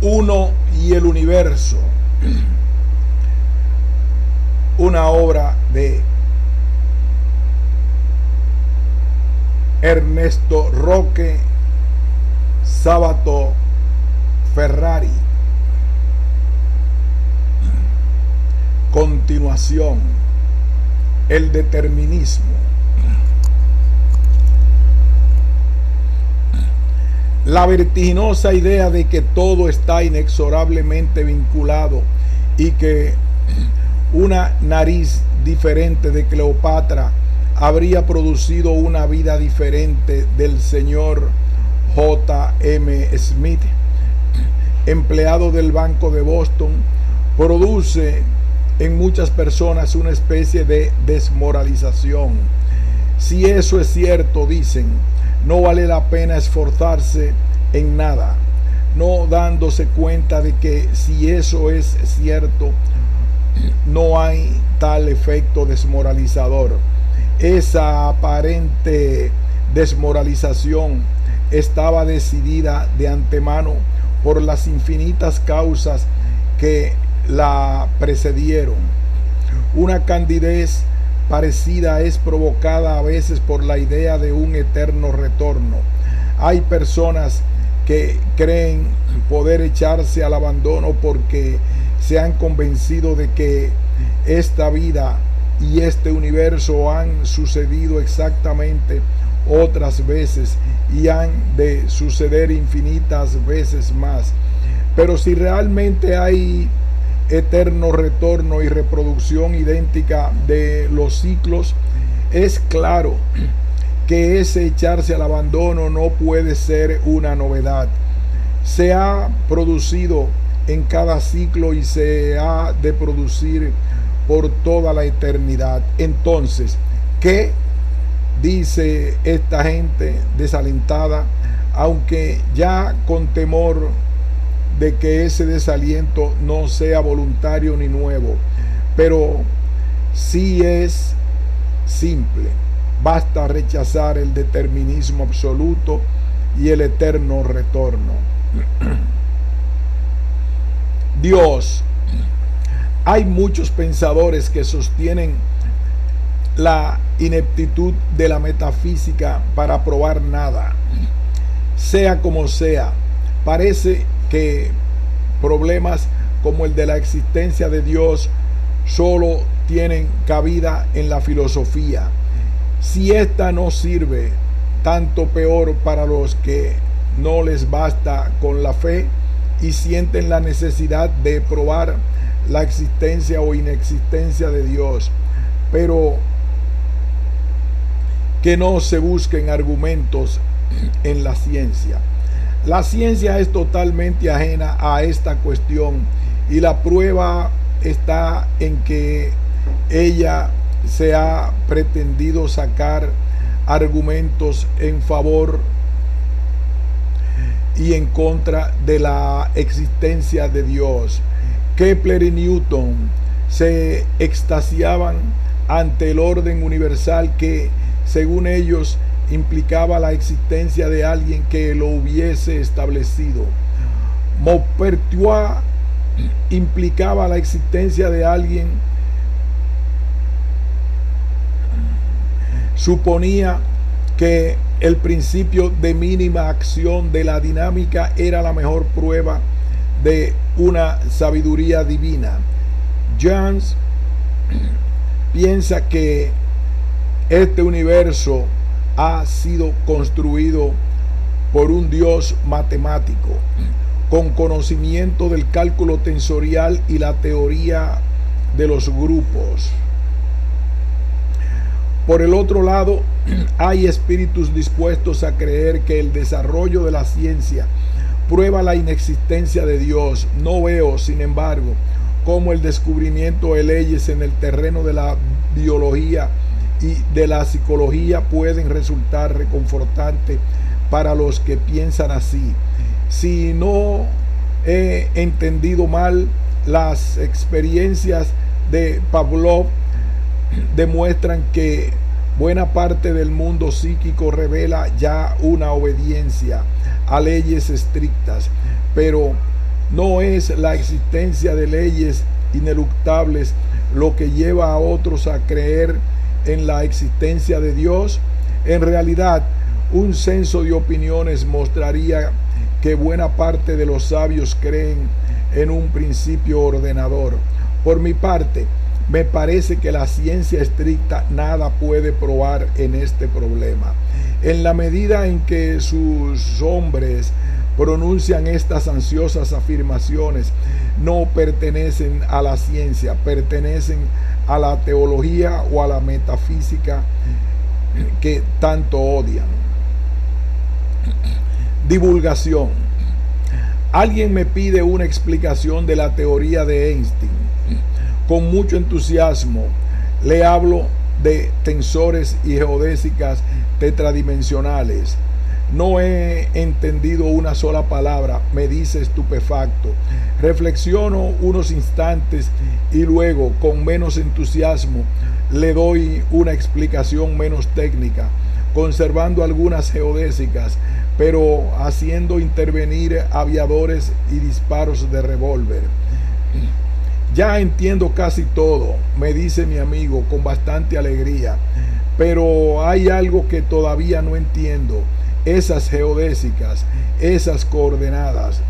Uno y el universo, una obra de Ernesto Roque Sábato Ferrari. Continuación, el determinismo. La vertiginosa idea de que todo está inexorablemente vinculado y que una nariz diferente de Cleopatra habría producido una vida diferente del señor J.M. Smith, empleado del Banco de Boston, produce en muchas personas una especie de desmoralización. Si eso es cierto, dicen, no vale la pena esforzarse en nada, no dándose cuenta de que si eso es cierto, no hay tal efecto desmoralizador. Esa aparente desmoralización estaba decidida de antemano por las infinitas causas que la precedieron. Una candidez parecida es provocada a veces por la idea de un eterno retorno. Hay personas que creen poder echarse al abandono porque se han convencido de que esta vida y este universo han sucedido exactamente otras veces y han de suceder infinitas veces más. Pero si realmente hay eterno retorno y reproducción idéntica de los ciclos, es claro que ese echarse al abandono no puede ser una novedad. Se ha producido en cada ciclo y se ha de producir por toda la eternidad. Entonces, ¿qué dice esta gente desalentada, aunque ya con temor de que ese desaliento no sea voluntario ni nuevo? Pero sí es simple. Basta rechazar el determinismo absoluto y el eterno retorno. Dios. Hay muchos pensadores que sostienen la ineptitud de la metafísica para probar nada. Sea como sea, parece que problemas como el de la existencia de Dios solo tienen cabida en la filosofía. Si esta no sirve, tanto peor para los que no les basta con la fe y sienten la necesidad de probar la existencia o inexistencia de Dios, pero que no se busquen argumentos en la ciencia. La ciencia es totalmente ajena a esta cuestión y la prueba está en que ella se ha pretendido sacar argumentos en favor y en contra de la existencia de Dios. Kepler y Newton se extasiaban ante el orden universal que, según ellos, implicaba la existencia de alguien que lo hubiese establecido. Maupertuis implicaba la existencia de alguien, suponía que el principio de mínima acción de la dinámica era la mejor prueba de una sabiduría divina. Jones piensa que este universo ha sido construido por un Dios matemático, con conocimiento del cálculo tensorial y la teoría de los grupos. Por el otro lado, hay espíritus dispuestos a creer que el desarrollo de la ciencia prueba la inexistencia de Dios. No veo, sin embargo, cómo el descubrimiento de leyes en el terreno de la biología y de la psicología pueden resultar reconfortantes para los que piensan así. Si no he entendido mal, las experiencias de Pavlov demuestran que buena parte del mundo psíquico revela ya una obediencia a leyes estrictas, pero ¿No es la existencia de leyes ineluctables lo que lleva a otros a creer en la existencia de Dios? En realidad, un censo de opiniones mostraría que buena parte de los sabios creen en un principio ordenador. Por mi parte, me parece que la ciencia estricta nada puede probar en este problema. En la medida en que sus hombres pronuncian estas ansiosas afirmaciones, no pertenecen a la ciencia, pertenecen a la teología o a la metafísica que tanto odian. Divulgación. Alguien me pide una explicación de la teoría de Einstein. Con mucho entusiasmo le hablo de tensores y geodésicas tetradimensionales. No he entendido una sola palabra, me dice estupefacto. Reflexiono unos instantes y luego, con menos entusiasmo, le doy una explicación menos técnica, conservando algunas geodésicas, pero haciendo intervenir aviadores y disparos de revólver. Ya entiendo casi todo, me dice mi amigo con bastante alegría, pero hay algo que todavía no entiendo. Esas geodésicas, esas coordenadas.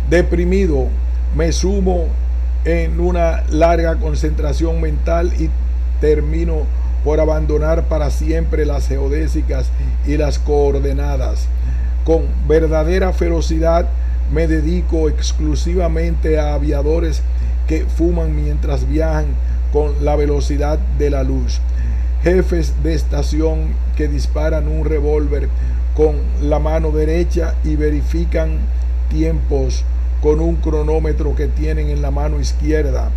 Deprimido, me sumo en una larga concentración mental y termino por abandonar para siempre las geodésicas y las coordenadas. Con verdadera ferocidad me dedico exclusivamente a aviadores que fuman mientras viajan con la velocidad de la luz, jefes de estación que disparan un revólver con la mano derecha y verifican tiempos con un cronómetro que tienen en la mano izquierda,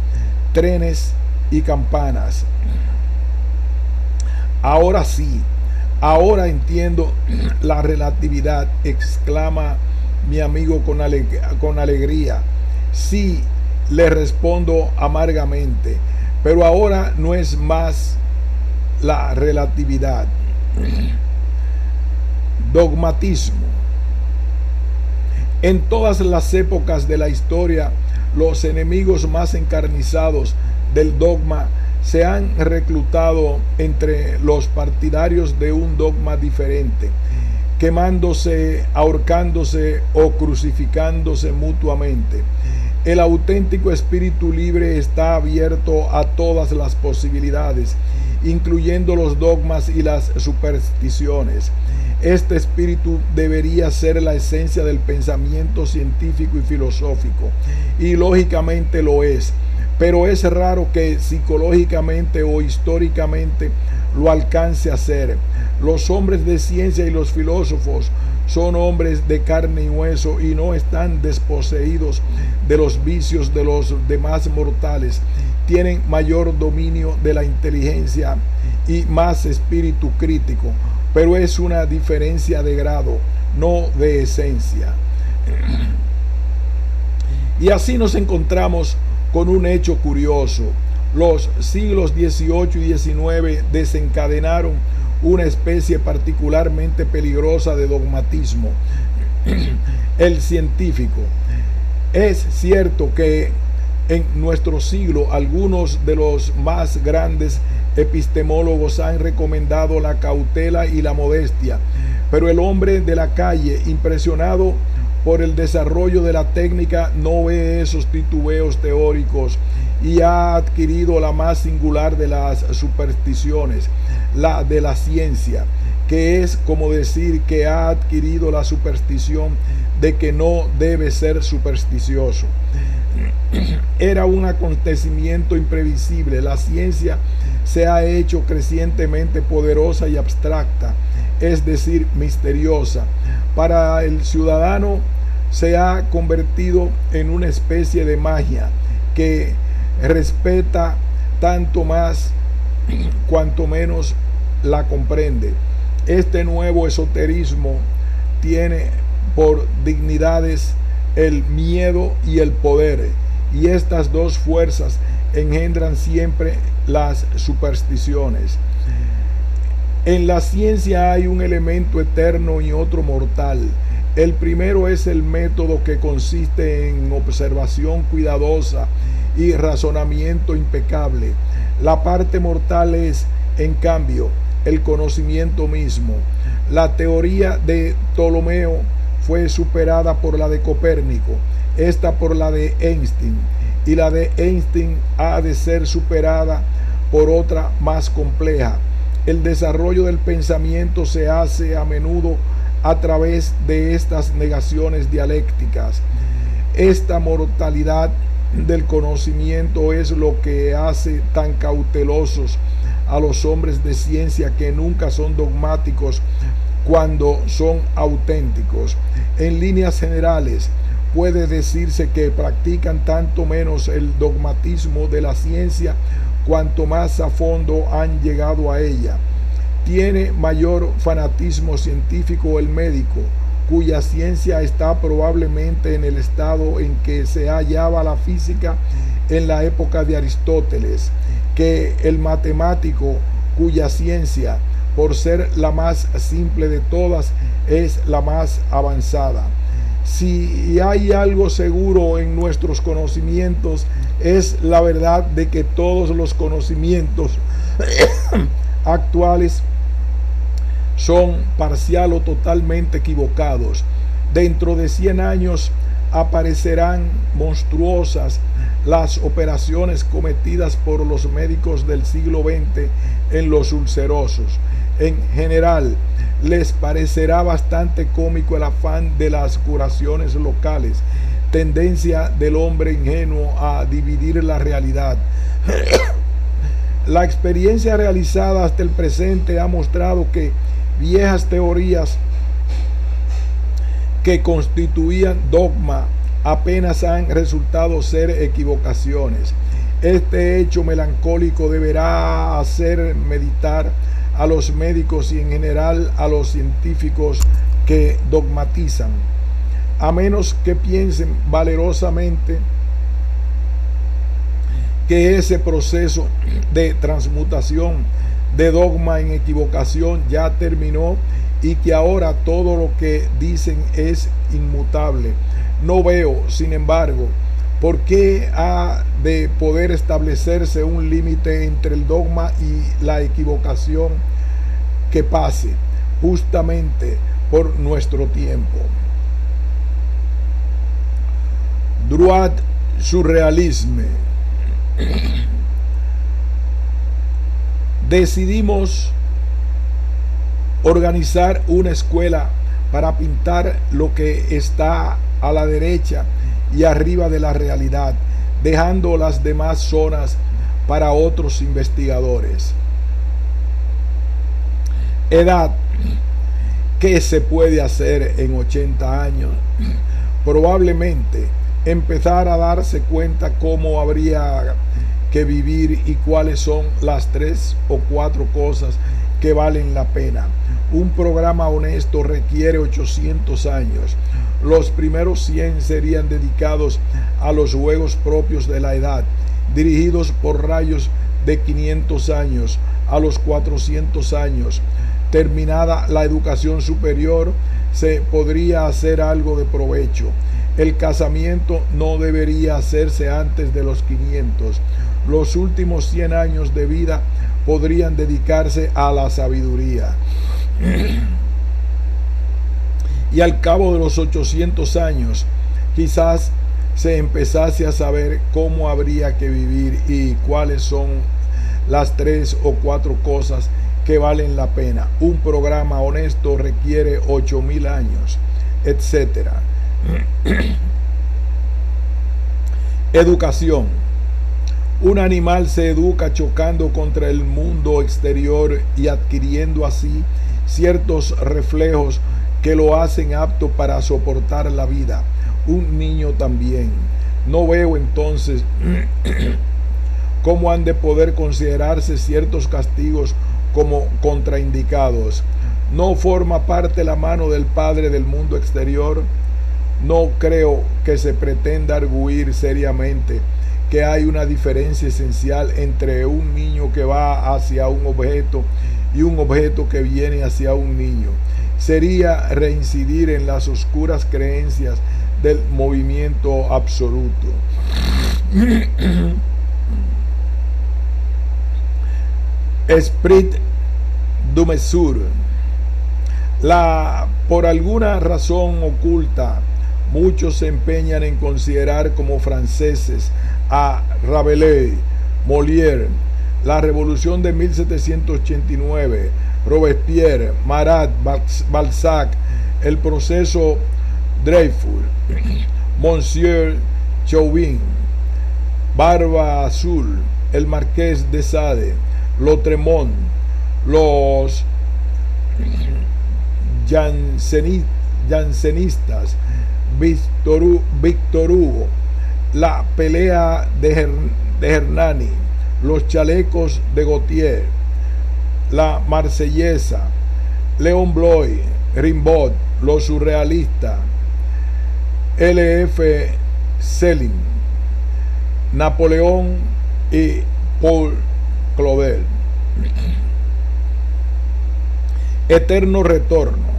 trenes y campanas. Ahora sí, ahora entiendo la relatividad, exclama mi amigo con alegría. Sí, le respondo amargamente, pero ahora no es más la relatividad. Dogmatismo. En todas las épocas de la historia, los enemigos más encarnizados del dogma se han reclutado entre los partidarios de un dogma diferente, quemándose, ahorcándose o crucificándose mutuamente. El auténtico espíritu libre está abierto a todas las posibilidades, incluyendo los dogmas y las supersticiones. Este espíritu debería ser la esencia del pensamiento científico y filosófico, y lógicamente lo es, pero es raro que psicológicamente o históricamente lo alcance a ser. Los hombres de ciencia y los filósofos son hombres de carne y hueso y no están desposeídos de los vicios de los demás mortales. Tienen mayor dominio de la inteligencia y más espíritu crítico, pero es una diferencia de grado, no de esencia. Y así nos encontramos con un hecho curioso. Los siglos XVIII y XIX desencadenaron una especie particularmente peligrosa de dogmatismo, el científico. Es cierto que en nuestro siglo algunos de los más grandes epistemólogos han recomendado la cautela y la modestia, pero el hombre de la calle, impresionado por el desarrollo de la técnica, no ve esos titubeos teóricos y ha adquirido la más singular de las supersticiones, la de la ciencia, que es como decir que ha adquirido la superstición de que no debe ser supersticioso. Era un acontecimiento imprevisible. La ciencia se ha hecho crecientemente poderosa y abstracta, es decir, misteriosa. Para el ciudadano se ha convertido en una especie de magia que respeta tanto más cuanto menos la comprende. Este nuevo esoterismo tiene por dignidades el miedo y el poder, y estas dos fuerzas engendran siempre las supersticiones. En la ciencia hay un elemento eterno y otro mortal. El primero es el método que consiste en observación cuidadosa y razonamiento impecable. La parte mortal es, en cambio, el conocimiento mismo. La teoría de Ptolomeo fue superada por la de Copérnico, esta por la de Einstein, y la de Einstein ha de ser superada por otra más compleja. El desarrollo del pensamiento se hace a menudo a través de estas negaciones dialécticas. Esta mortalidad del conocimiento es lo que hace tan cautelosos a los hombres de ciencia, que nunca son dogmáticos cuando son auténticos. En líneas generales, puede decirse que practican tanto menos el dogmatismo de la ciencia cuanto más a fondo han llegado a ella. Tiene mayor fanatismo científico el médico, cuya ciencia está probablemente en el estado en que se hallaba la física en la época de Aristóteles, que el matemático, cuya ciencia, por ser la más simple de todas, es la más avanzada. Si hay algo seguro en nuestros conocimientos, es la verdad de que todos los conocimientos actuales son parcial o totalmente equivocados. Dentro de 100 años aparecerán monstruosas las operaciones cometidas por los médicos del siglo XX en los ulcerosos. En general, les parecerá bastante cómico el afán de las curaciones locales, tendencia del hombre ingenuo a dividir la realidad. La experiencia realizada hasta el presente ha mostrado que viejas teorías que constituían dogma apenas han resultado ser equivocaciones. Este hecho melancólico deberá hacer meditar a los médicos y en general a los científicos que dogmatizan, a menos que piensen valerosamente que ese proceso de transmutación de dogma en equivocación ya terminó y que ahora todo lo que dicen es inmutable. No veo, sin embargo, por qué ha de poder establecerse un límite entre el dogma y la equivocación que pase justamente por nuestro tiempo. Droit surrealisme. Decidimos organizar una escuela para pintar lo que está a la derecha y arriba de la realidad, dejando las demás zonas para otros investigadores. Edad. ¿Qué se puede hacer en 80 años? Probablemente empezar a darse cuenta cómo habría que vivir y cuáles son las 3 o 4 cosas que valen la pena. Un programa honesto requiere 800 años. Los primeros 100 serían dedicados a los juegos propios de la edad, dirigidos por rayos de 500 años. A los 400 años, terminada la educación superior, se podría hacer algo de provecho. El casamiento no debería hacerse antes de los 500. Los últimos 100 años de vida podrían dedicarse a la sabiduría. Y al cabo de los 800 años, quizás se empezase a saber cómo habría que vivir y cuáles son las 3 o 4 cosas que valen la pena. Un programa honesto requiere 8000 años, etc. Educación. Un animal se educa chocando contra el mundo exterior y adquiriendo así ciertos reflejos que lo hacen apto para soportar la vida. Un niño también. No veo entonces cómo han de poder considerarse ciertos castigos como contraindicados. ¿No forma parte la mano del Padre del mundo exterior? No creo que se pretenda arguir seriamente que hay una diferencia esencial entre un niño que va hacia un objeto y un objeto que viene hacia un niño. sería reincidir en las oscuras creencias del movimiento absoluto. Esprit du mesure. Por alguna razón oculta, muchos se empeñan en considerar como franceses a Rabelais, Molière, la Revolución de 1789, Robespierre, Marat, Balzac, el proceso Dreyfus, Monsieur Chauvin, Barba Azul, el Marqués de Sade, Lautréamont, los jansenistas, Victor Hugo, la pelea de Hernani, los chalecos de Gautier, la Marsellesa, León Bloy, Rimbaud, los surrealistas, L.F. Schelling, Napoleón y Paul Claudel. Eterno retorno.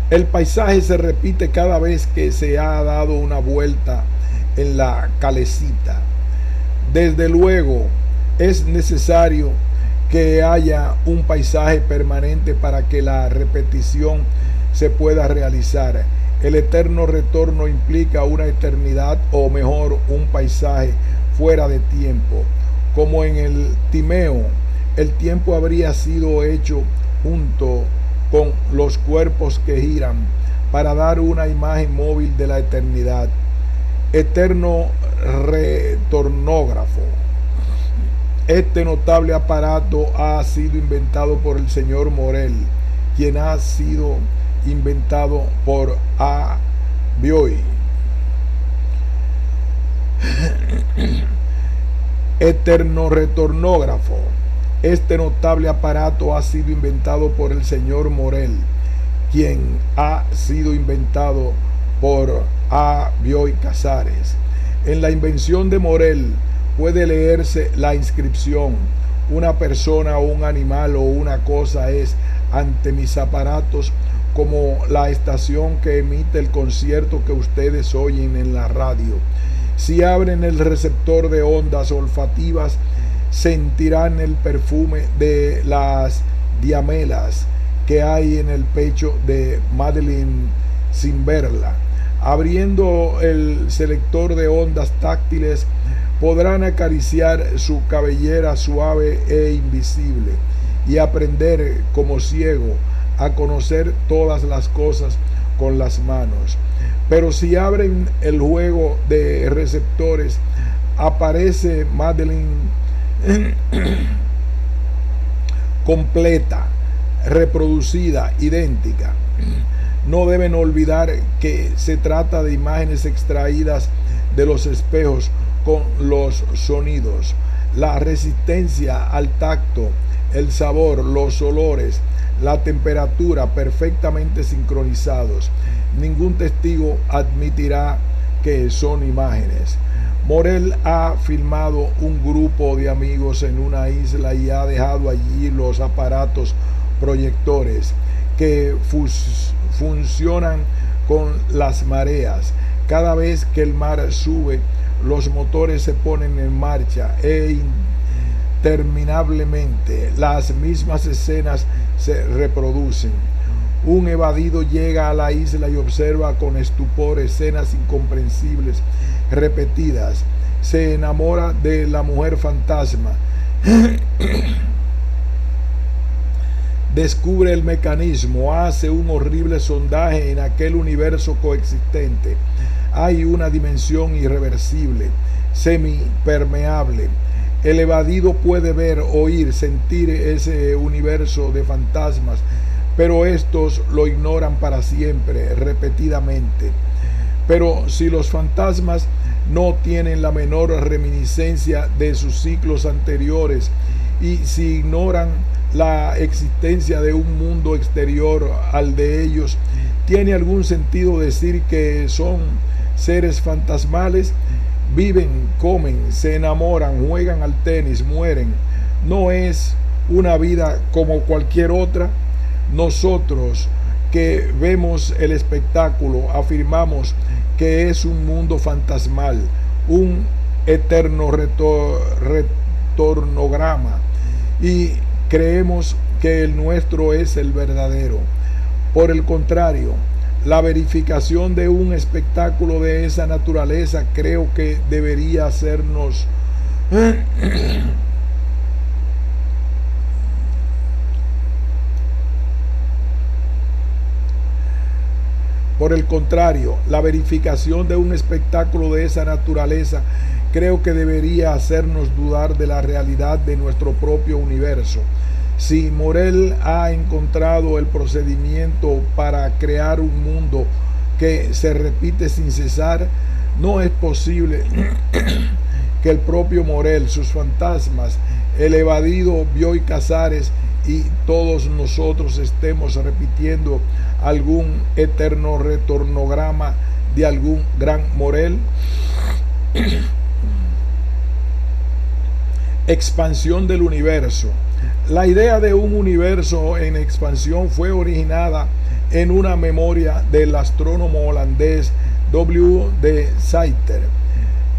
El paisaje se repite cada vez que se ha dado una vuelta en la calecita. Desde luego, es necesario que haya un paisaje permanente para que la repetición se pueda realizar. El eterno retorno implica una eternidad, o mejor, un paisaje fuera de tiempo. Como en el Timeo, el tiempo habría sido hecho junto con los cuerpos que giran para dar una imagen móvil de la eternidad. Eterno retornógrafo. Este notable aparato ha sido inventado por el señor Morel, quien ha sido inventado por A. Bioy. Eterno retornógrafo. Este notable aparato ha sido inventado por el señor Morel, quien ha sido inventado por A. Bioy Casares. En la invención de Morel puede leerse la inscripción: una persona o un animal o una cosa es ante mis aparatos como la estación que emite el concierto que ustedes oyen en la radio. Si abren el receptor de ondas olfativas, sentirán el perfume de las diamelas que hay en el pecho de Madeleine sin verla. Abriendo el selector de ondas táctiles, podrán acariciar su cabellera suave e invisible y aprender como ciego a conocer todas las cosas con las manos. Pero si abren el juego de receptores, aparece Madeleine completa, reproducida, idéntica. No deben olvidar que se trata de imágenes extraídas de los espejos con los sonidos, la resistencia al tacto, el sabor, los olores, la temperatura perfectamente sincronizados. Ningún testigo admitirá que son imágenes. Morel ha filmado un grupo de amigos en una isla y ha dejado allí los aparatos proyectores que funcionan con las mareas. Cada vez que el mar sube, los motores se ponen en marcha e interminablemente las mismas escenas se reproducen. Un evadido llega a la isla y observa con estupor escenas incomprensibles repetidas. Se enamora de la mujer fantasma. Descubre el mecanismo, hace un horrible sondaje en aquel universo coexistente. Hay una dimensión irreversible, semipermeable. El evadido puede ver, oír, sentir ese universo de fantasmas, pero estos lo ignoran para siempre, repetidamente. Pero si los fantasmas no tienen la menor reminiscencia de sus ciclos anteriores y si ignoran la existencia de un mundo exterior al de ellos, ¿tiene algún sentido decir que son seres fantasmales? Viven, comen, se enamoran, juegan al tenis, mueren. ¿No es una vida como cualquier otra? Nosotros, que vemos el espectáculo, afirmamos que es un mundo fantasmal, un eterno retornograma, y creemos que el nuestro es el verdadero. Por el contrario, la verificación de un espectáculo de esa naturaleza creo que debería hacernos Por el contrario, la verificación de un espectáculo de esa naturaleza creo que debería hacernos dudar de la realidad de nuestro propio universo. Si Morel ha encontrado el procedimiento para crear un mundo que se repite sin cesar, no es posible que el propio Morel, sus fantasmas, el evadido Bioy Casares y todos nosotros estemos repitiendo algún eterno retornograma de algún gran Morel. Expansión del universo. La idea de un universo en expansión fue originada en una memoria del astrónomo holandés W. de Sitter,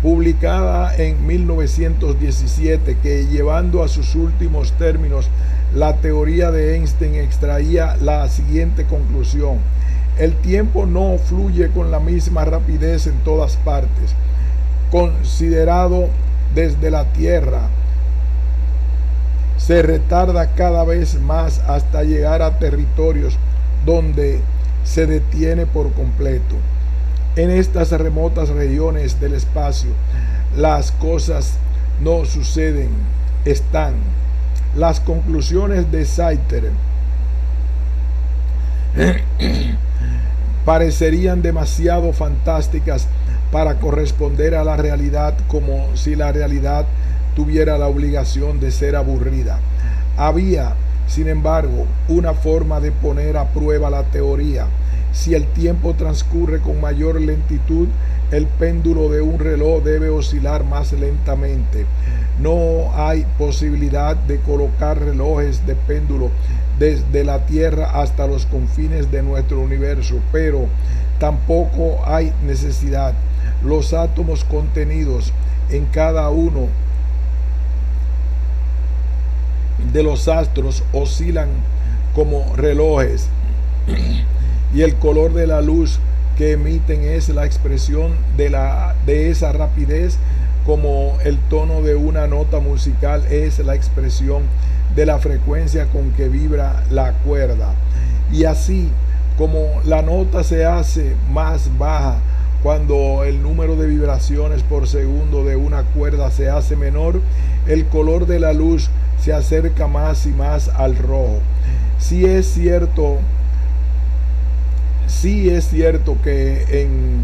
publicada en 1917, que llevando a sus últimos términos la teoría de Einstein extraía la siguiente conclusión: el tiempo no fluye con la misma rapidez en todas partes. Considerado desde la Tierra, se retarda cada vez más hasta llegar a territorios donde se detiene por completo. En estas remotas regiones del espacio, las cosas no suceden, están. Las conclusiones de Sitter parecerían demasiado fantásticas para corresponder a la realidad, como si la realidad tuviera la obligación de ser aburrida. Había, sin embargo, una forma de poner a prueba la teoría. Si el tiempo transcurre con mayor lentitud, el péndulo de un reloj debe oscilar más lentamente. No hay posibilidad de colocar relojes de péndulo desde la Tierra hasta los confines de nuestro universo, pero tampoco hay necesidad. Los átomos contenidos en cada uno de los astros oscilan como relojes, y el color de la luz que emiten es la expresión de esa rapidez, como el tono de una nota musical es la expresión de la frecuencia con que vibra la cuerda. Y así como la nota se hace más baja cuando el número de vibraciones por segundo de una cuerda se hace menor, el color de la luz se acerca más y más al rojo. Sí es cierto que en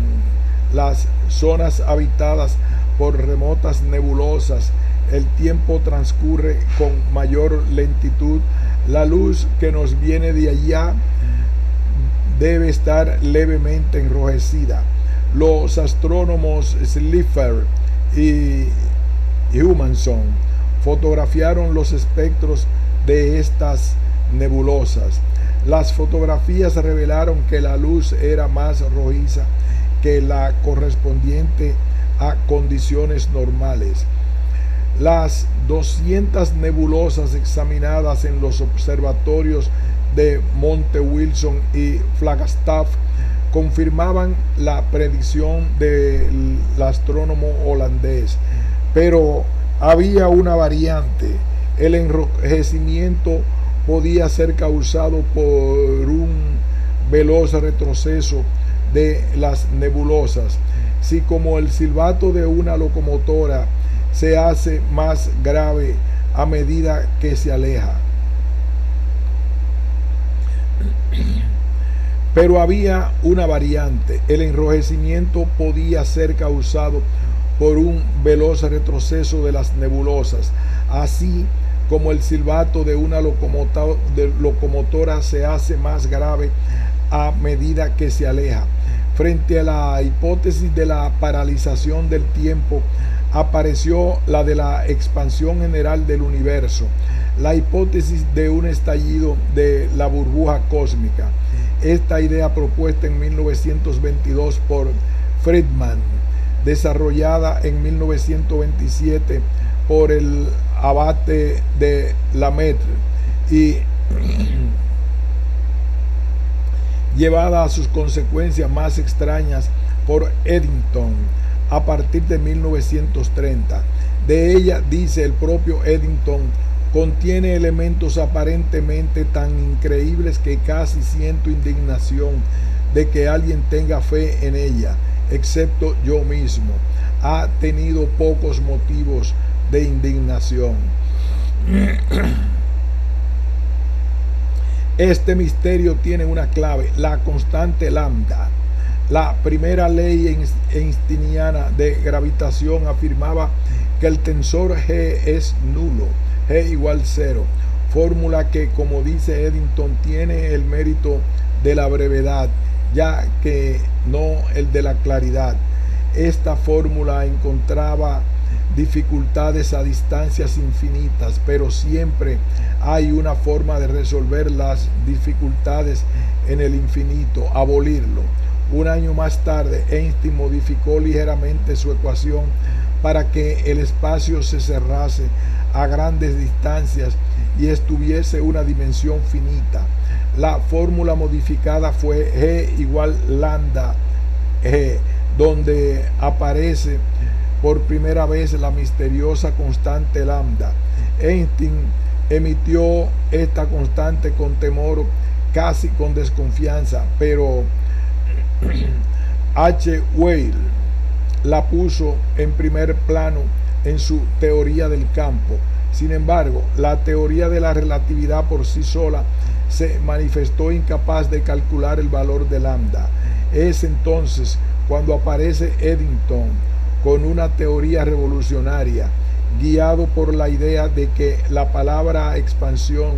las zonas habitadas por remotas nebulosas el tiempo transcurre con mayor lentitud. La luz que nos viene de allá debe estar levemente enrojecida. Los astrónomos Slipher y Humason fotografiaron los espectros de estas nebulosas. Las fotografías revelaron que la luz era más rojiza que la correspondiente a condiciones normales. Las 200 nebulosas examinadas en los observatorios de Monte Wilson y Flagstaff confirmaban la predicción del astrónomo holandés, pero había una variante. El enrojecimiento podía ser causado por un veloz retroceso de las nebulosas, si como el silbato de una locomotora se hace más grave a medida que se aleja. Pero había una variante. El enrojecimiento podía ser causado por un veloz retroceso de las nebulosas, así como el silbato de una locomotora se hace más grave a medida que se aleja. Frente a la hipótesis de la paralización del tiempo, apareció la de la expansión general del universo, la hipótesis de un estallido de la burbuja cósmica. Esta idea propuesta en 1922 por Friedman, desarrollada en 1927 por el abate de Lamaitre y llevada a sus consecuencias más extrañas por Eddington a partir de 1930. De ella, dice el propio Eddington, contiene elementos aparentemente tan increíbles que casi siento indignación de que alguien tenga fe en ella, excepto yo mismo. Ha tenido pocos motivos de indignación. Este misterio tiene una clave, la constante lambda. La primera ley einsteiniana de gravitación afirmaba que el tensor G es nulo, G igual 0, fórmula que, como dice Eddington, tiene el mérito de la brevedad, ya que no el de la claridad. Esta fórmula encontraba dificultades a distancias infinitas, pero siempre hay una forma de resolver las dificultades en el infinito, abolirlo. Un año más tarde, Einstein modificó ligeramente su ecuación para que el espacio se cerrase a grandes distancias y estuviese una dimensión finita. La fórmula modificada fue G igual lambda G, donde aparece por primera vez la misteriosa constante lambda. Einstein emitió esta constante con temor, casi con desconfianza, pero H. Weil la puso en primer plano en su teoría del campo. Sin embargo, la teoría de la relatividad por sí sola se manifestó incapaz de calcular el valor de lambda. Es entonces cuando aparece Eddington con una teoría revolucionaria, guiado por la idea de que la palabra expansión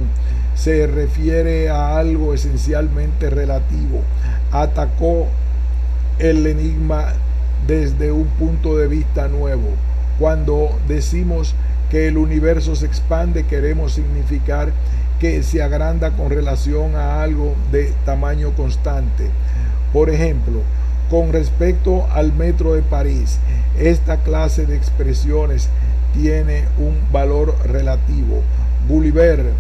se refiere a algo esencialmente relativo. Atacó el enigma desde un punto de vista nuevo. Cuando decimos que el universo se expande, queremos significar que se agranda con relación a algo de tamaño constante. Por ejemplo, con respecto al metro de París, esta clase de expresiones tiene un valor relativo. Gulliver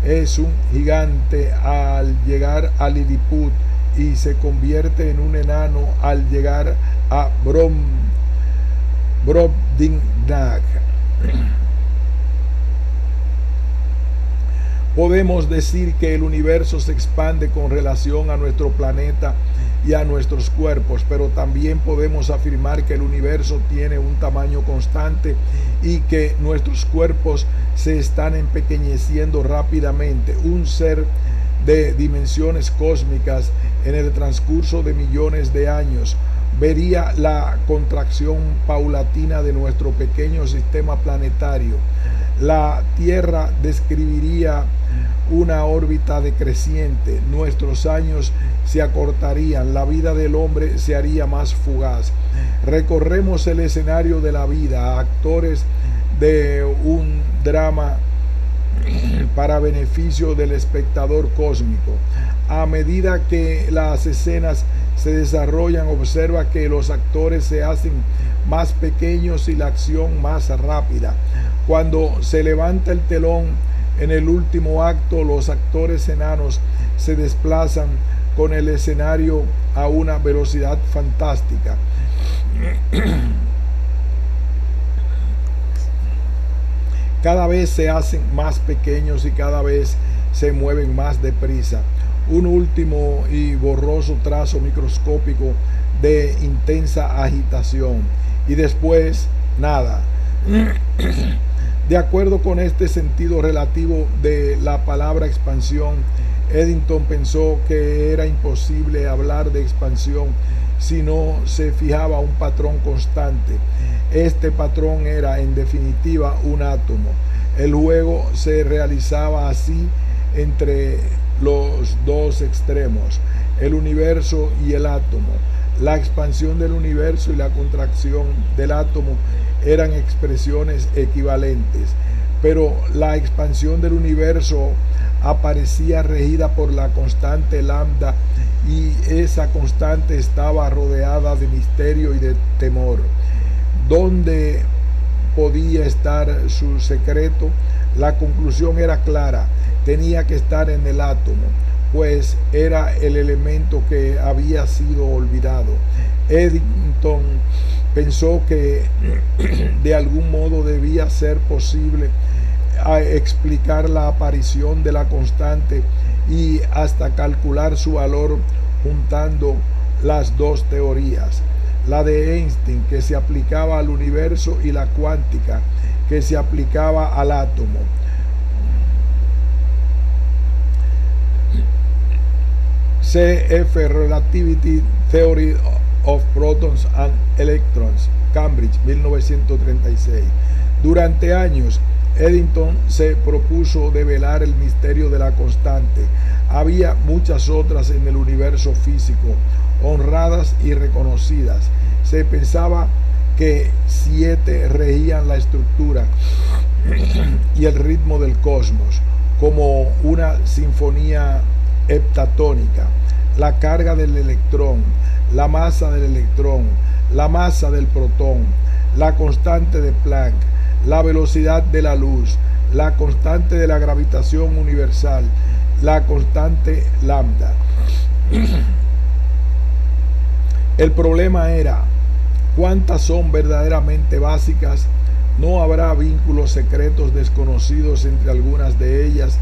es un gigante al llegar a Lilliput y se convierte en un enano al llegar a Brobdingnag. Podemos decir que el universo se expande con relación a nuestro planeta y a nuestros cuerpos, pero también podemos afirmar que el universo tiene un tamaño constante y que nuestros cuerpos se están empequeñeciendo rápidamente. Un ser de dimensiones cósmicas en el transcurso de millones de años vería la contracción paulatina de nuestro pequeño sistema planetario. La Tierra describiría una órbita decreciente, nuestros años se acortarían, la vida del hombre se haría más fugaz. Recorremos el escenario de la vida, actores de un drama para beneficio del espectador cósmico. A medida que las escenas se desarrollan, observa que los actores se hacen más pequeños y la acción más rápida. Cuando se levanta el telón en el último acto, los actores enanos se desplazan con el escenario a una velocidad fantástica. Cada vez se hacen más pequeños y cada vez se mueven más deprisa. Un último y borroso trazo microscópico de intensa agitación y después nada. De acuerdo con este sentido relativo de la palabra expansión, Eddington pensó que era imposible hablar de expansión si no se fijaba un patrón constante. Este patrón era, en definitiva, un átomo. El juego se realizaba así entre los dos extremos, el universo y el átomo. La expansión del universo y la contracción del átomo eran expresiones equivalentes, pero la expansión del universo aparecía regida por la constante lambda y esa constante estaba rodeada de misterio y de temor. ¿Dónde podía estar su secreto? La conclusión era clara: tenía que estar en el átomo, pues era el elemento que había sido olvidado. Eddington pensó que de algún modo debía ser posible explicar la aparición de la constante y hasta calcular su valor juntando las dos teorías, la de Einstein, que se aplicaba al universo, y la cuántica, que se aplicaba al átomo. C.F. Relativity Theory of Protons and Electrons, Cambridge, 1936. Durante años, Eddington se propuso develar el misterio de la constante. Había muchas otras en el universo físico, honradas y reconocidas. Se pensaba que 7 regían la estructura y el ritmo del cosmos, como una sinfonía heptatónica: la carga del electrón, la masa del electrón, la masa del protón, la constante de Planck, la velocidad de la luz, la constante de la gravitación universal, la constante lambda. El problema era: ¿cuántas son verdaderamente básicas? ¿No habrá vínculos secretos desconocidos entre algunas de ellas?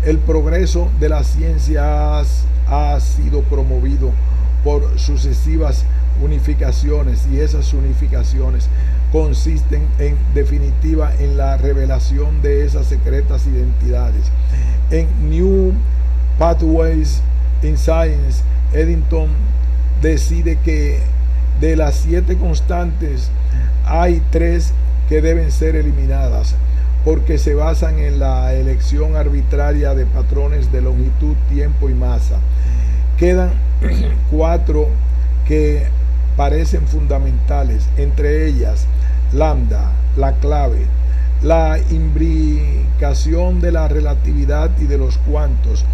El progreso de la ciencia ha sido promovido por sucesivas unificaciones, y esas unificaciones consisten en definitiva en la revelación de esas secretas identidades. En New Pathways in Science, Eddington decide que de las 7 constantes hay 3 que deben ser eliminadas, porque se basan en la elección arbitraria de patrones de longitud, tiempo y masa. Quedan 4 que parecen fundamentales, entre ellas lambda, la clave. La imbricación de la relatividad y de los cuantos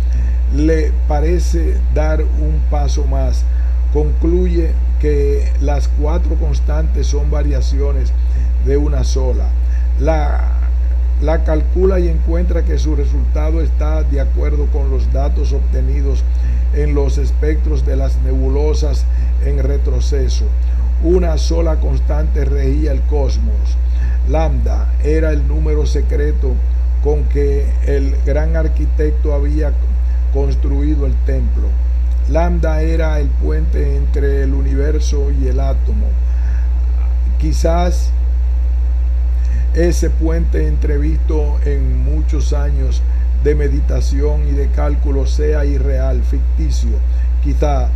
le parece dar un paso más. Concluye que las 4 constantes son variaciones de una sola. La calcula y encuentra que su resultado está de acuerdo con los datos obtenidos en los espectros de las nebulosas en retroceso. Una sola constante regía el cosmos. Lambda era el número secreto con que el gran arquitecto había construido el templo. Lambda era el puente entre el universo y el átomo. Quizás ese puente, entrevisto en muchos años de meditación y de cálculo, sea irreal, ficticio, quizá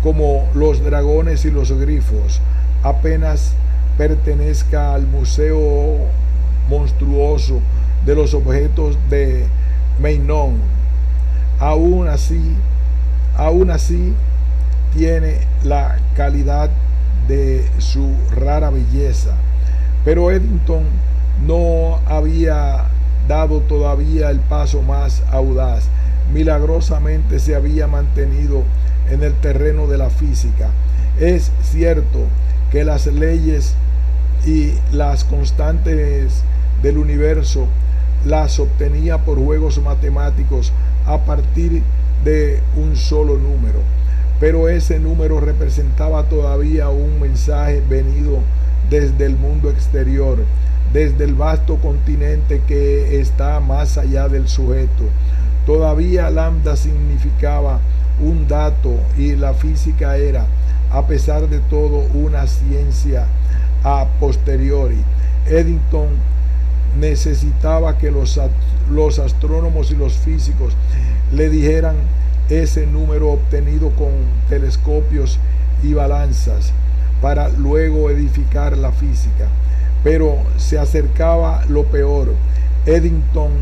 como los dragones y los grifos, apenas pertenezca al museo monstruoso de los objetos de Meinong. Aún así tiene la calidad de su rara belleza. Pero Eddington no había dado todavía el paso más audaz. Milagrosamente se había mantenido en el terreno de la física. Es cierto que las leyes y las constantes del universo las obtenía por juegos matemáticos a partir de un solo número, pero ese número representaba todavía un mensaje venido desde el mundo exterior, desde el vasto continente que está más allá del sujeto. Todavía lambda significaba un dato, y la física era, a pesar de todo, una ciencia a posteriori. Eddington necesitaba que los astrónomos y los físicos le dijeran ese número obtenido con telescopios y balanzas para luego edificar la física. Pero se acercaba lo peor. Eddington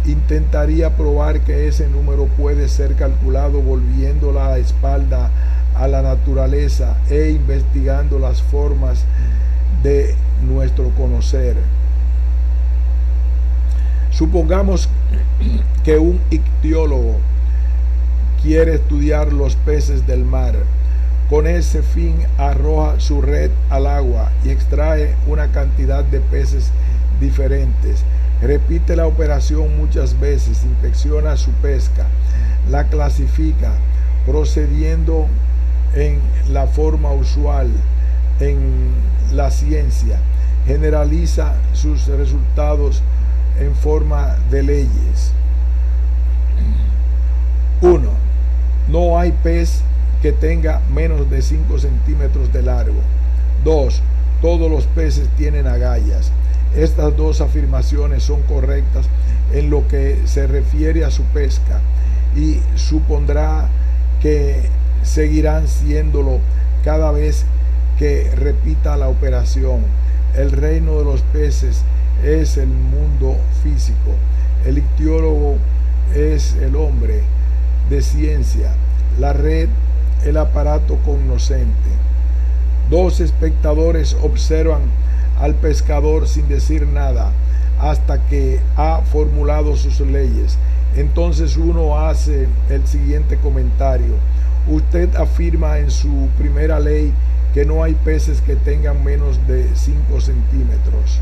intentaría probar que ese número puede ser calculado volviendo la espalda a la naturaleza e investigando las formas de nuestro conocer. Supongamos que un ictiólogo quiere estudiar los peces del mar. Con ese fin arroja su red al agua y extrae una cantidad de peces diferentes. Repite la operación muchas veces, inspecciona su pesca, la clasifica, procediendo en la forma usual en la ciencia. Generaliza sus resultados en forma de leyes. 1. No hay pez que tenga menos de 5 centímetros de largo. 2. Todos los peces tienen agallas. Estas dos afirmaciones son correctas en lo que se refiere a su pesca y supondrá que seguirán siéndolo cada vez que repita la operación. El reino de los peces es el mundo físico. El ictiólogo es el hombre de ciencia. La red, el aparato cognoscente. Dos espectadores observan al pescador sin decir nada hasta que ha formulado sus leyes. Entonces uno hace el siguiente comentario: usted afirma en su primera ley que no hay peces que tengan menos de 5 centímetros.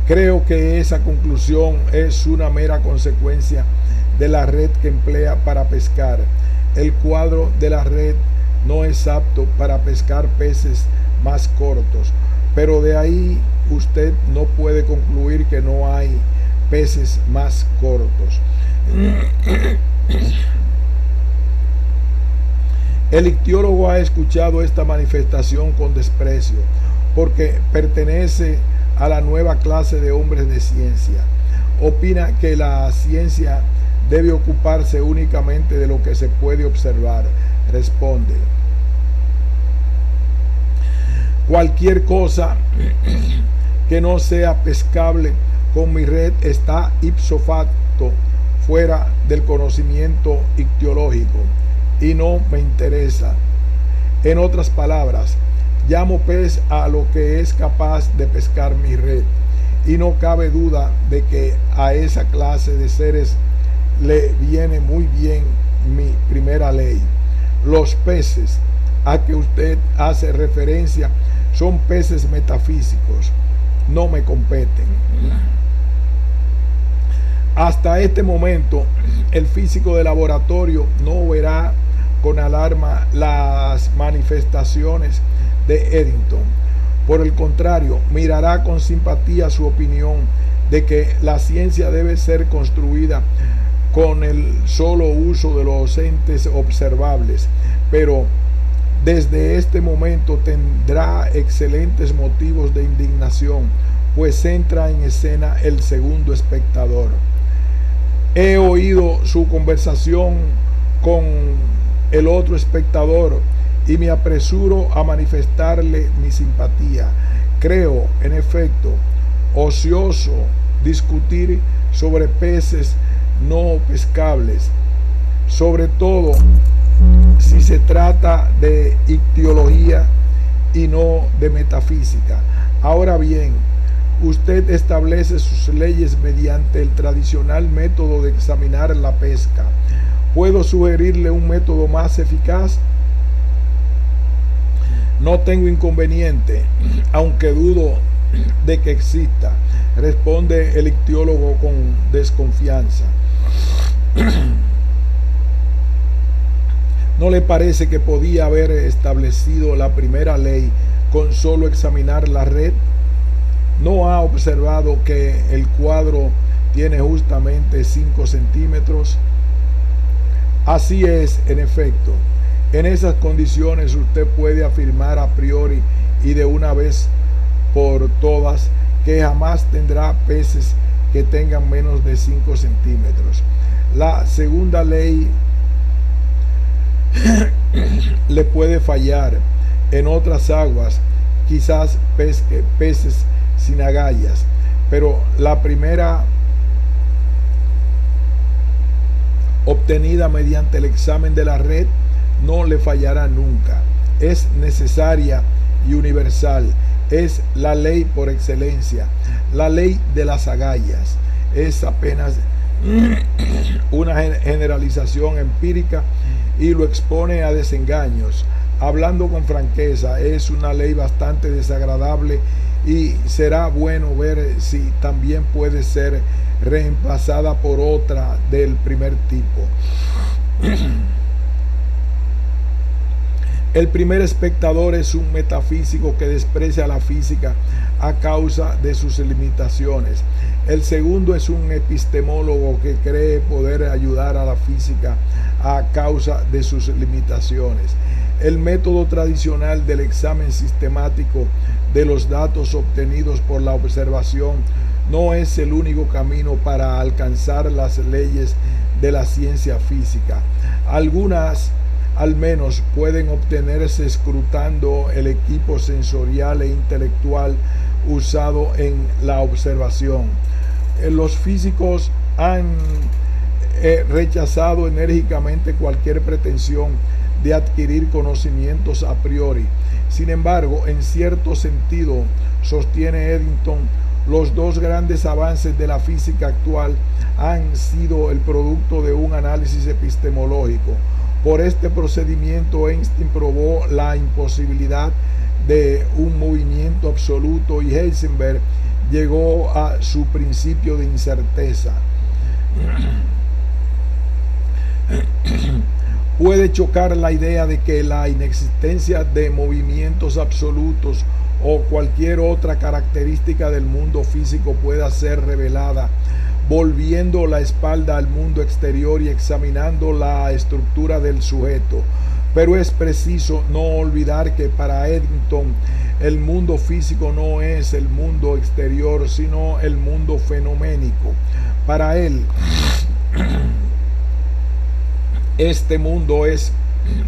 Creo que esa conclusión es una mera consecuencia de la red que emplea para pescar. El cuadro de la red no es apto para pescar peces más cortos, pero de ahí usted no puede concluir que no hay peces más cortos. El ictiólogo ha escuchado esta manifestación con desprecio, porque pertenece a la nueva clase de hombres de ciencia. Opina que la ciencia debe ocuparse únicamente de lo que se puede observar. Responde: cualquier cosa que no sea pescable con mi red está ipso facto fuera del conocimiento ictiológico y no me interesa. En otras palabras, llamo pez a lo que es capaz de pescar mi red, y no cabe duda de que a esa clase de seres le viene muy bien mi primera ley. Los peces a que usted hace referencia son peces metafísicos, no me competen. Hasta este momento, el físico de laboratorio no verá con alarma las manifestaciones de Eddington. Por el contrario, mirará con simpatía su opinión de que la ciencia debe ser construida con el solo uso de los entes observables, pero desde este momento tendrá excelentes motivos de indignación, pues entra en escena el segundo espectador. He oído su conversación con el otro espectador y me apresuro a manifestarle mi simpatía. Creo, en efecto, ocioso discutir sobre peces no pescables, sobre todo si se trata de ictiología y no de metafísica. Ahora bien, usted establece sus leyes mediante el tradicional método de examinar la pesca. ¿Puedo sugerirle un método más eficaz? No tengo inconveniente, aunque dudo de que exista, responde el ictiólogo con desconfianza. ¿No le parece que podía haber establecido la primera ley con solo examinar la red? ¿No ha observado que el cuadro tiene justamente 5 centímetros? Así es, en efecto. En esas condiciones usted puede afirmar a priori y de una vez por todas que jamás tendrá peces que tengan menos de 5 centímetros. La segunda ley le puede fallar. En otras aguas quizás pesque peces sin agallas, pero la primera, obtenida mediante el examen de la red, no le fallará nunca. Es necesaria y universal. Es la ley por excelencia. La ley de las agallas es apenas una generalización empírica y lo expone a desengaños. Hablando con franqueza, es una ley bastante desagradable y será bueno ver si también puede ser reemplazada por otra del primer tipo. El primer espectador es un metafísico que desprecia la física a causa de sus limitaciones. El segundo es un epistemólogo que cree poder ayudar a la física a causa de sus limitaciones. El método tradicional del examen sistemático de los datos obtenidos por la observación no es el único camino para alcanzar las leyes de la ciencia física. Algunas, al menos, pueden obtenerse escrutando el equipo sensorial e intelectual usado en la observación. Los físicos han rechazado enérgicamente cualquier pretensión de adquirir conocimientos a priori. Sin embargo, en cierto sentido, sostiene Eddington, los dos grandes avances de la física actual han sido el producto de un análisis epistemológico. Por este procedimiento, Einstein probó la imposibilidad de un movimiento absoluto y Heisenberg llegó a su principio de incerteza. Puede chocar la idea de que la inexistencia de movimientos absolutos o cualquier otra característica del mundo físico pueda ser revelada volviendo la espalda al mundo exterior y examinando la estructura del sujeto. Pero es preciso no olvidar que para Eddington el mundo físico no es el mundo exterior, sino el mundo fenoménico. Para él, este mundo es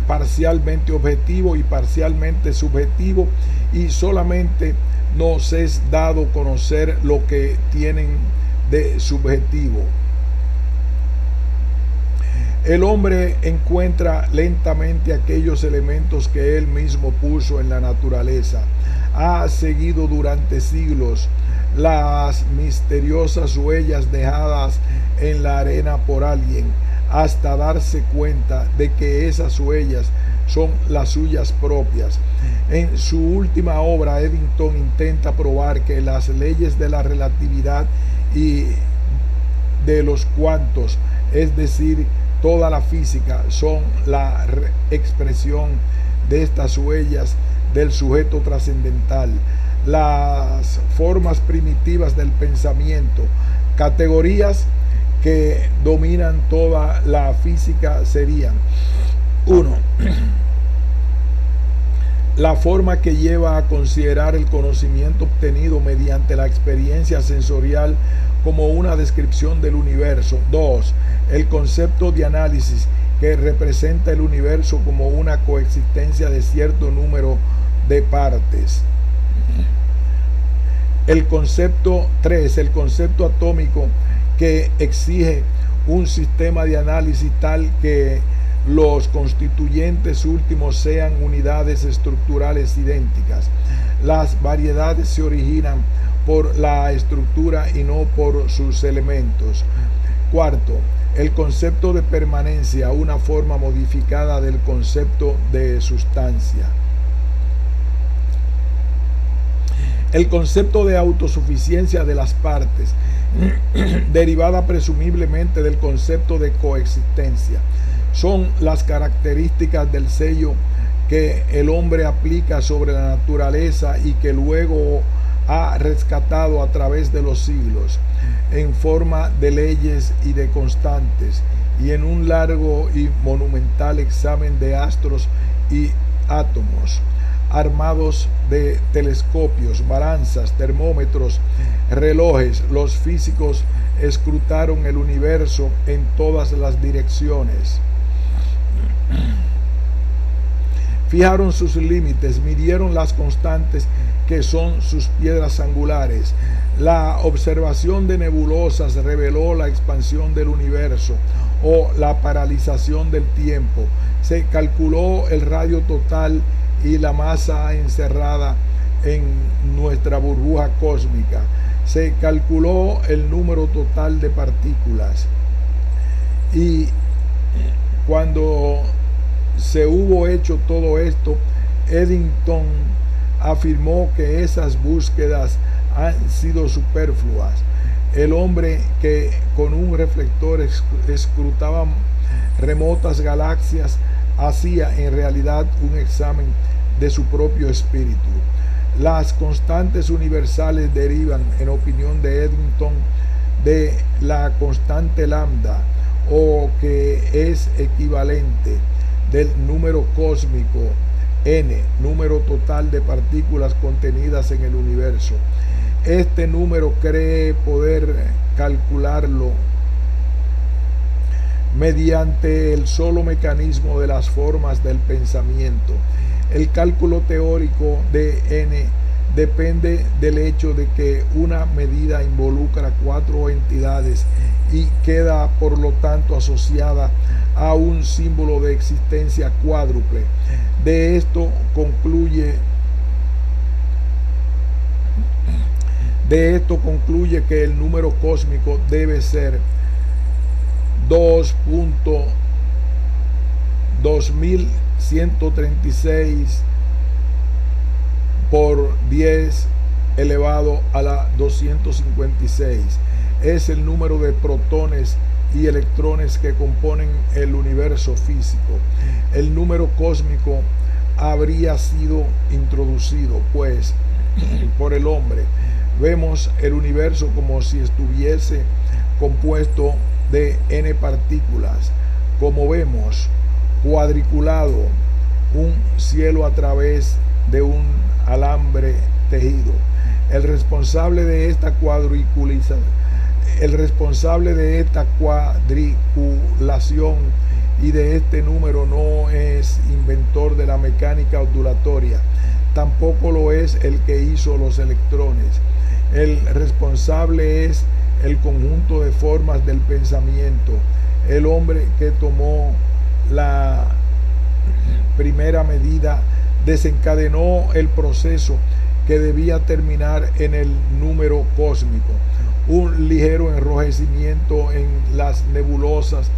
parcialmente objetivo y parcialmente subjetivo, y solamente nos es dado conocer lo que tienen de subjetivo. El hombre encuentra lentamente aquellos elementos que él mismo puso en la naturaleza. Ha seguido durante siglos las misteriosas huellas dejadas en la arena por alguien, hasta darse cuenta de que esas huellas son las suyas propias. En su última obra, Eddington intenta probar que las leyes de la relatividad y de los cuantos, es decir, toda la física, son la expresión de estas huellas del sujeto trascendental, las formas primitivas del pensamiento, categorías que dominan toda la física serían: 1. La forma que lleva a considerar el conocimiento obtenido mediante la experiencia sensorial como una descripción del universo. 2. El concepto de análisis, que representa el universo como una coexistencia de cierto número de partes. El concepto 3. El concepto atómico, que exige un sistema de análisis tal que los constituyentes últimos sean unidades estructurales idénticas. Las variedades se originan por la estructura y no por sus elementos. 4. El concepto de permanencia, una forma modificada del concepto de sustancia. El concepto de autosuficiencia de las partes, derivada presumiblemente del concepto de coexistencia, son las características del sello que el hombre aplica sobre la naturaleza y que luego ha rescatado a través de los siglos, en forma de leyes y de constantes, y en un largo y monumental examen de astros y átomos, armados de telescopios, balanzas, termómetros, relojes. Los físicos escrutaron el universo en todas las direcciones, fijaron sus límites, midieron las constantes que son sus piedras angulares. La observación de nebulosas reveló la expansión del universo o la paralización del tiempo. Se calculó el radio total y la masa encerrada en nuestra burbuja cósmica. Se calculó el número total de partículas. Y cuando se hubo hecho todo esto, Eddington afirmó que esas búsquedas han sido superfluas. El hombre que con un reflector escrutaba remotas galaxias hacía en realidad un examen de su propio espíritu. Las constantes universales derivan, en opinión de Eddington, de la constante lambda, o que es equivalente del número cósmico n, número total de partículas contenidas en el universo. Este número cree poder calcularlo mediante el solo mecanismo de las formas del pensamiento. El cálculo teórico de n depende del hecho de que una medida involucra 4 entidades y queda por lo tanto asociada a un símbolo de existencia cuádruple. De esto concluye que el número cósmico debe ser 2.2136 por 10 elevado a la 256. Es el número de protones y electrones que componen el universo físico. El número cósmico habría sido introducido, pues, por el hombre. Vemos el universo como si estuviese compuesto de n partículas, como vemos cuadriculado un cielo a través de un alambre tejido. El responsable de esta cuadriculación y de este número no es inventor de la mecánica ondulatoria, tampoco lo es el que hizo los electrones. El responsable es el conjunto de formas del pensamiento, el hombre que tomó la primera medida desencadenó el proceso que debía terminar en el número cósmico. Un ligero enrojecimiento en las nebulosas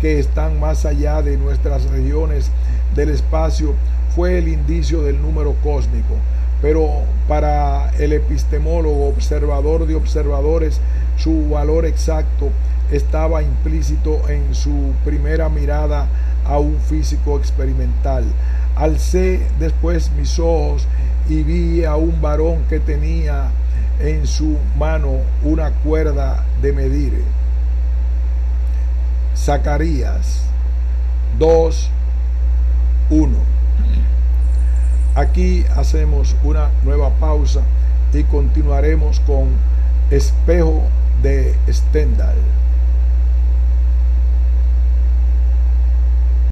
que están más allá de nuestras regiones del espacio fue el indicio del número cósmico, pero para el epistemólogo observador de observadores, su valor exacto estaba implícito en su primera mirada a un físico experimental. Alcé después mis ojos y vi a un varón que tenía en su mano una cuerda de medir. Zacarías 2:1. Aquí hacemos una nueva pausa y continuaremos con Espejo de Stendhal.